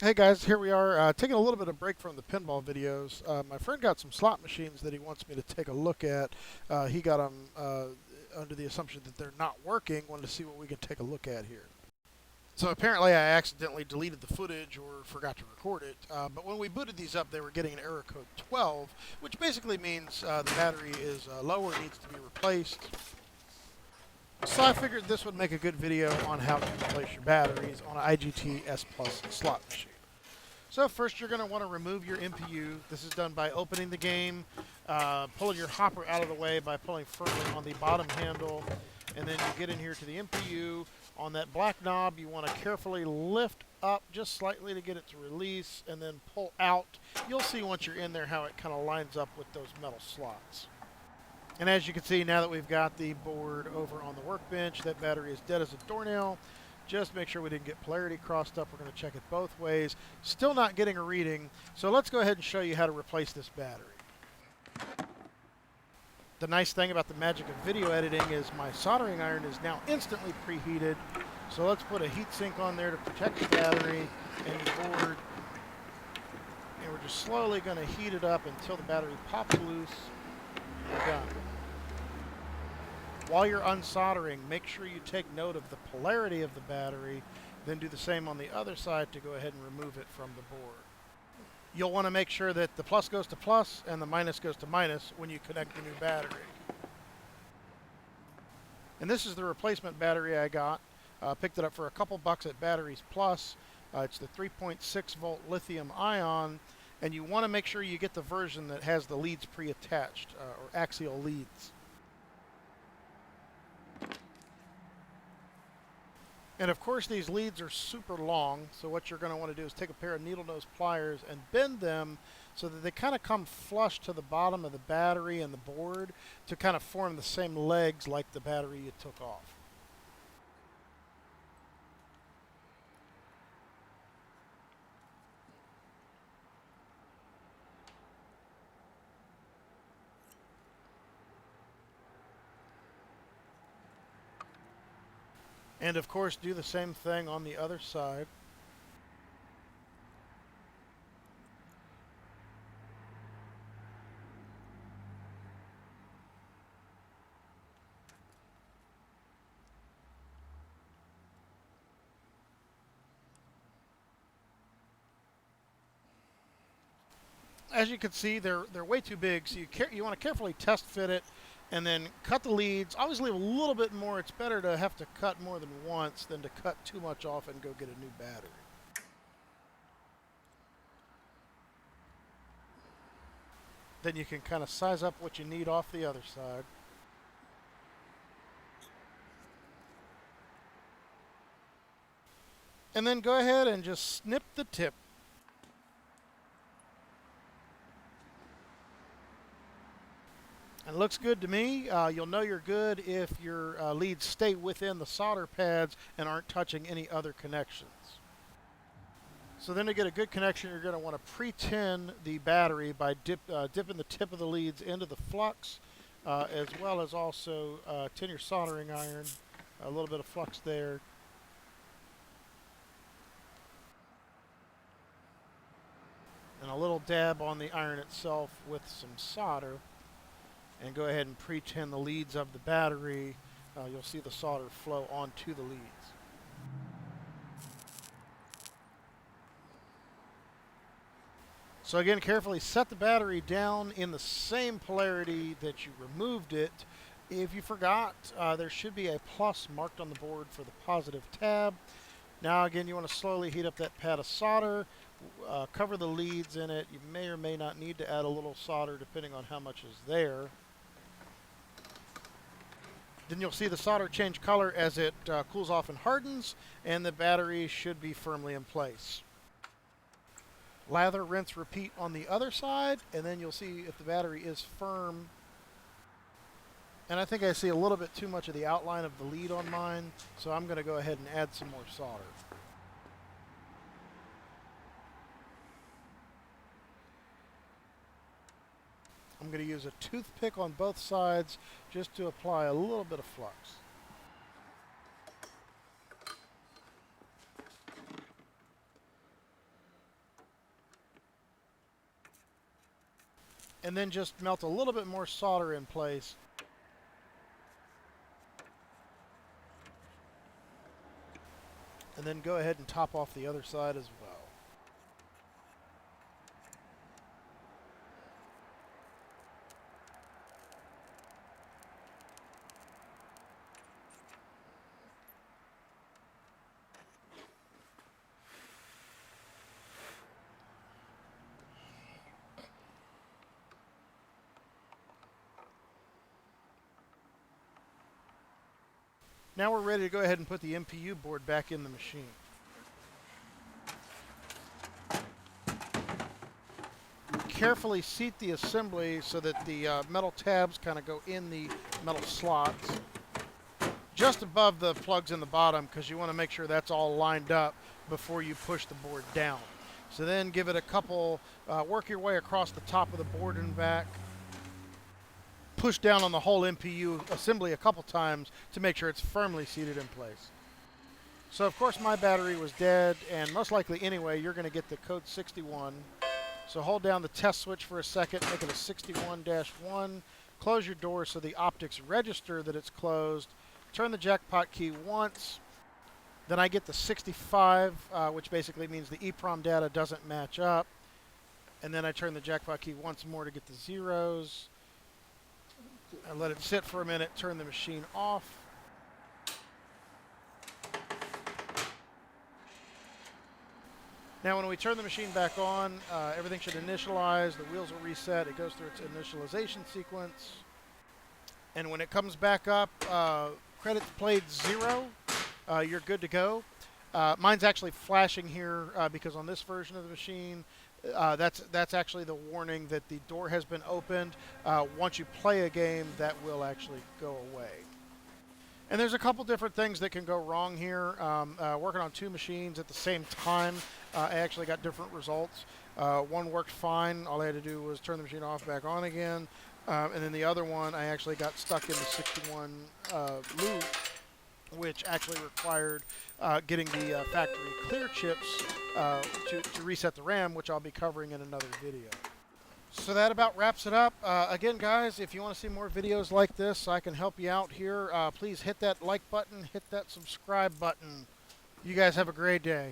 Hey guys, here we are taking a little bit of break from the pinball videos. My friend got some slot machines that he wants me to take a look at. He got them under the assumption that they're not working. Wanted to see what we can take a look at here. So apparently I accidentally deleted the footage or forgot to record it. But when we booted these up, they were getting an error code 12, which basically means the battery is low or needs to be replaced. So I figured this would make a good video on how to replace your batteries on an IGT S Plus slot machine. So first you're going to want to remove your MPU. This is done by opening the game, pulling your hopper out of the way by pulling firmly on the bottom handle, and then you get in here to the MPU. On that black knob, you want to carefully lift up just slightly to get it to release, and then pull out. You'll see once you're in there how it kind of lines up with those metal slots. And as you can see, now that we've got the board over on the workbench, that battery is dead as a doornail. Just make sure we didn't get polarity crossed up. We're going to check it both ways. Still not getting a reading, so let's go ahead and show you how to replace this battery. The nice thing about the magic of video editing is my soldering iron is now instantly preheated. So let's put a heat sink on there to protect the battery and the board. And we're just slowly going to heat it up until the battery pops loose. And we're done. While you're unsoldering, make sure you take note of the polarity of the battery, then do the same on the other side to go ahead and remove it from the board. You'll want to make sure that the plus goes to plus and the minus goes to minus when you connect the new battery. And this is the replacement battery I got. Picked it up for a couple bucks at Batteries Plus. It's the 3.6 volt lithium ion, and you want to make sure you get the version that has the leads pre-attached, or axial leads. And of course these leads are super long, so what you're going to want to do is take a pair of needle nose pliers and bend them so that they kind of come flush to the bottom of the battery and the board to kind of form the same legs like the battery you took off. And of course do the same thing on the other side. As you can see, they're way too big, so you want to carefully test fit it and then cut the leads. Always leave a little bit more. It's better to have to cut more than once than to cut too much off and go get a new battery. Then you can kind of size up what you need off the other side. And then go ahead and just snip the tip. And it looks good to me. You'll know you're good if your leads stay within the solder pads and aren't touching any other connections. So then to get a good connection, you're going to want to pre-tin the battery by dipping the tip of the leads into the flux, as well as also tin your soldering iron, a little bit of flux there. And a little dab on the iron itself with some solder. And go ahead and pre-tin the leads of the battery. You'll see the solder flow onto the leads. So again, carefully set the battery down in the same polarity that you removed it. If you forgot, there should be a plus marked on the board for the positive tab. Now again, you want to slowly heat up that pad of solder, cover the leads in it. You may or may not need to add a little solder depending on how much is there. Then you'll see the solder change color as it cools off and hardens, and the battery should be firmly in place. Lather, rinse, repeat on the other side, and then you'll see if the battery is firm. And I think I see a little bit too much of the outline of the lead on mine, so I'm going to go ahead and add some more solder. I'm going to use a toothpick on both sides just to apply a little bit of flux. and then just melt a little bit more solder in place. And then go ahead and top off the other side as well. Now we're ready to go ahead and put the MPU board back in the machine. Carefully seat the assembly so that the metal tabs kind of go in the metal slots just above the plugs in the bottom, because you want to make sure that's all lined up before you push the board down. So then give it a couple, work your way across the top of the board and back. Push down on the whole MPU assembly a couple times to make sure it's firmly seated in place. So of course my battery was dead, and most likely anyway you're going to get the code 61. So hold down the test switch for a second, make it a 61-1, close your door so the optics register that it's closed, turn the jackpot key once, then I get the 65, which basically means the eeprom data doesn't match up, and then I turn the jackpot key once more to get the zeros. I let it sit for a minute, turn the machine off. Now when we turn the machine back on, everything should initialize, the wheels will reset, it goes through its initialization sequence. And when it comes back up, credits played 0, you're good to go. Mine's actually flashing here because on this version of the machine, that's actually the warning that the door has been opened. Once you play a game, that will actually go away. And there's a couple different things that can go wrong here. Working on two machines at the same time, I actually got different results. One worked fine. All I had to do was turn the machine off, back on again. And then the other one, I actually got stuck in the 61 loop, which actually required getting the factory clear chips to reset the RAM, which I'll be covering in another video. So that about wraps it up. Again, guys, if you want to see more videos like this, I can help you out here. Please hit that like button, hit that subscribe button. You guys have a great day.